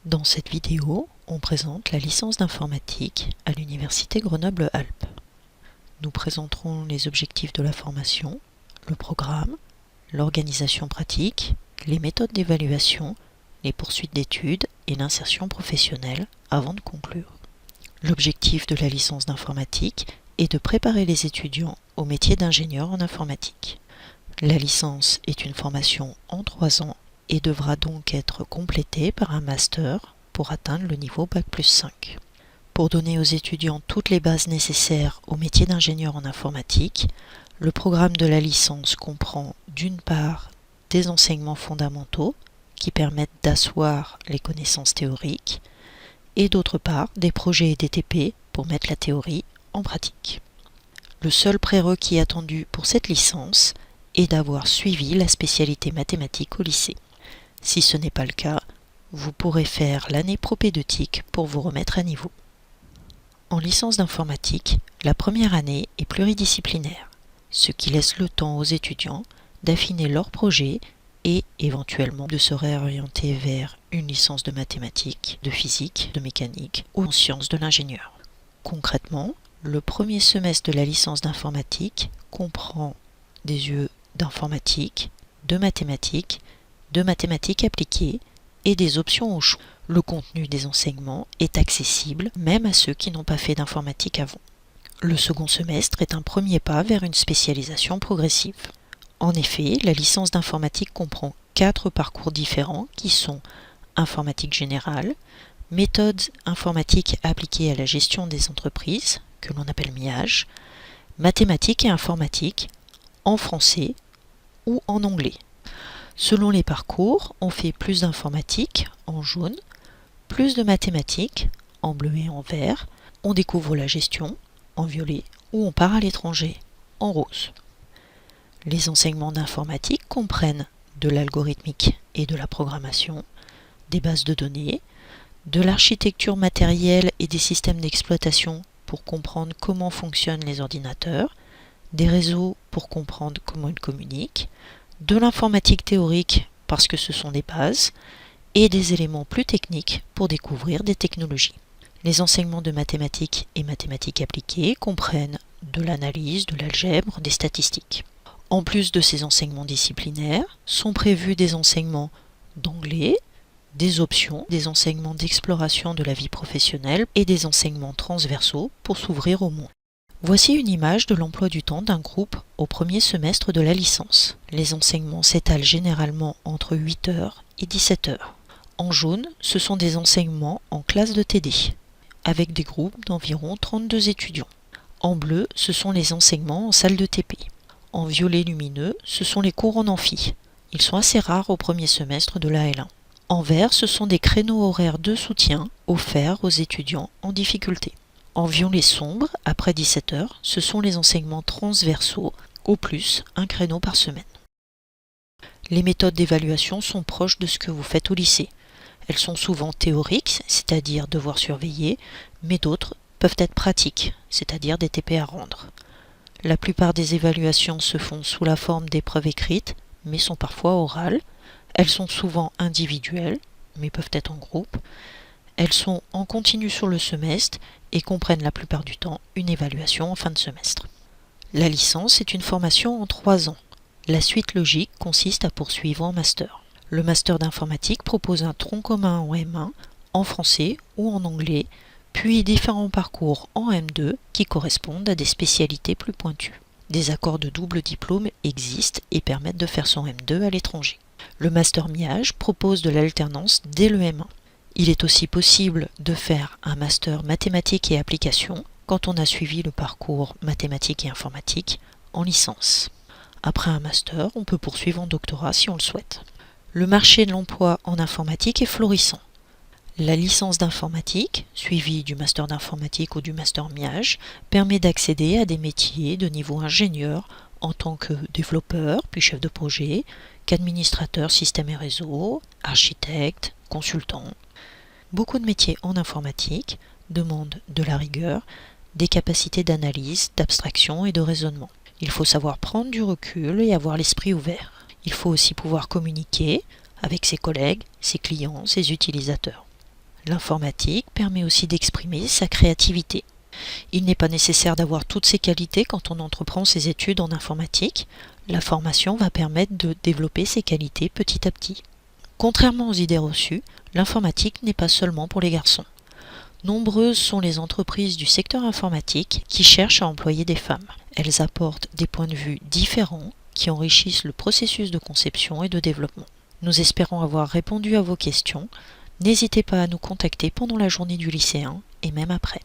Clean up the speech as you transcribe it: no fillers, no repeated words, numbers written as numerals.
Dans cette vidéo, on présente la licence d'informatique à l'Université Grenoble-Alpes. Nous présenterons les objectifs de la formation, le programme, l'organisation pratique, les méthodes d'évaluation, les poursuites d'études et l'insertion professionnelle avant de conclure. L'objectif de la licence d'informatique est de préparer les étudiants au métier d'ingénieur en informatique. La licence est une formation en 3 ans et devra donc être complétée par un master pour atteindre le niveau Bac+5. Pour donner aux étudiants toutes les bases nécessaires au métier d'ingénieur en informatique, le programme de la licence comprend d'une part des enseignements fondamentaux qui permettent d'asseoir les connaissances théoriques et d'autre part des projets et des TP pour mettre la théorie en pratique. Le seul prérequis attendu pour cette licence est d'avoir suivi la spécialité mathématiques au lycée. Si ce n'est pas le cas, vous pourrez faire l'année propédeutique pour vous remettre à niveau. En licence d'informatique, la première année est pluridisciplinaire, ce qui laisse le temps aux étudiants d'affiner leurs projets et éventuellement de se réorienter vers une licence de mathématiques, de physique, de mécanique ou en sciences de l'ingénieur. Concrètement, le premier semestre de la licence d'informatique comprend des UE d'informatique, de mathématiques appliquées et des options au choix. Le contenu des enseignements est accessible même à ceux qui n'ont pas fait d'informatique avant. Le second semestre est un premier pas vers une spécialisation progressive. En effet, la licence d'informatique comprend 4 parcours différents qui sont informatique générale, méthodes informatiques appliquées à la gestion des entreprises, que l'on appelle MIAGE, mathématiques et informatique, en français ou en anglais. Selon les parcours, on fait plus d'informatique, en jaune, plus de mathématiques, en bleu et en vert, on découvre la gestion, en violet, ou on part à l'étranger, en rose. Les enseignements d'informatique comprennent de l'algorithmique et de la programmation, des bases de données, de l'architecture matérielle et des systèmes d'exploitation pour comprendre comment fonctionnent les ordinateurs, des réseaux pour comprendre comment ils communiquent, de l'informatique théorique parce que ce sont des bases, et des éléments plus techniques pour découvrir des technologies. Les enseignements de mathématiques et mathématiques appliquées comprennent de l'analyse, de l'algèbre, des statistiques. En plus de ces enseignements disciplinaires, sont prévus des enseignements d'anglais, des options, des enseignements d'exploration de la vie professionnelle et des enseignements transversaux pour s'ouvrir au monde. Voici une image de l'emploi du temps d'un groupe au premier semestre de la licence. Les enseignements s'étalent généralement entre 8 heures et 17 heures. En jaune, ce sont des enseignements en classe de TD, avec des groupes d'environ 32 étudiants. En bleu, ce sont les enseignements en salle de TP. En violet lumineux, ce sont les cours en amphi. Ils sont assez rares au premier semestre de la L1. En vert, ce sont des créneaux horaires de soutien offerts aux étudiants en difficulté. En violet sombre, après 17 heures, ce sont les enseignements transversaux, au plus un créneau par semaine. Les méthodes d'évaluation sont proches de ce que vous faites au lycée. Elles sont souvent théoriques, c'est-à-dire devoir surveiller, mais d'autres peuvent être pratiques, c'est-à-dire des TP à rendre. La plupart des évaluations se font sous la forme d'épreuves écrites, mais sont parfois orales. Elles sont souvent individuelles, mais peuvent être en groupe. Elles sont en continu sur le semestre et comprennent la plupart du temps une évaluation en fin de semestre. La licence est une formation en 3 ans. La suite logique consiste à poursuivre en master. Le master d'informatique propose un tronc commun en M1, en français ou en anglais, puis différents parcours en M2 qui correspondent à des spécialités plus pointues. Des accords de double diplôme existent et permettent de faire son M2 à l'étranger. Le master MIAGE propose de l'alternance dès le M1. Il est aussi possible de faire un master mathématiques et applications quand on a suivi le parcours mathématiques et informatique en licence. Après un master, on peut poursuivre en doctorat si on le souhaite. Le marché de l'emploi en informatique est florissant. La licence d'informatique, suivie du master d'informatique ou du master MIAGE, permet d'accéder à des métiers de niveau ingénieur en tant que développeur, puis chef de projet, qu'administrateur système et réseau, architecte, consultant. Beaucoup de métiers en informatique demandent de la rigueur, des capacités d'analyse, d'abstraction et de raisonnement. Il faut savoir prendre du recul et avoir l'esprit ouvert. Il faut aussi pouvoir communiquer avec ses collègues, ses clients, ses utilisateurs. L'informatique permet aussi d'exprimer sa créativité. Il n'est pas nécessaire d'avoir toutes ces qualités quand on entreprend ses études en informatique. La formation va permettre de développer ces qualités petit à petit. Contrairement aux idées reçues, l'informatique n'est pas seulement pour les garçons. Nombreuses sont les entreprises du secteur informatique qui cherchent à employer des femmes. Elles apportent des points de vue différents qui enrichissent le processus de conception et de développement. Nous espérons avoir répondu à vos questions. N'hésitez pas à nous contacter pendant la journée du lycéen et même après.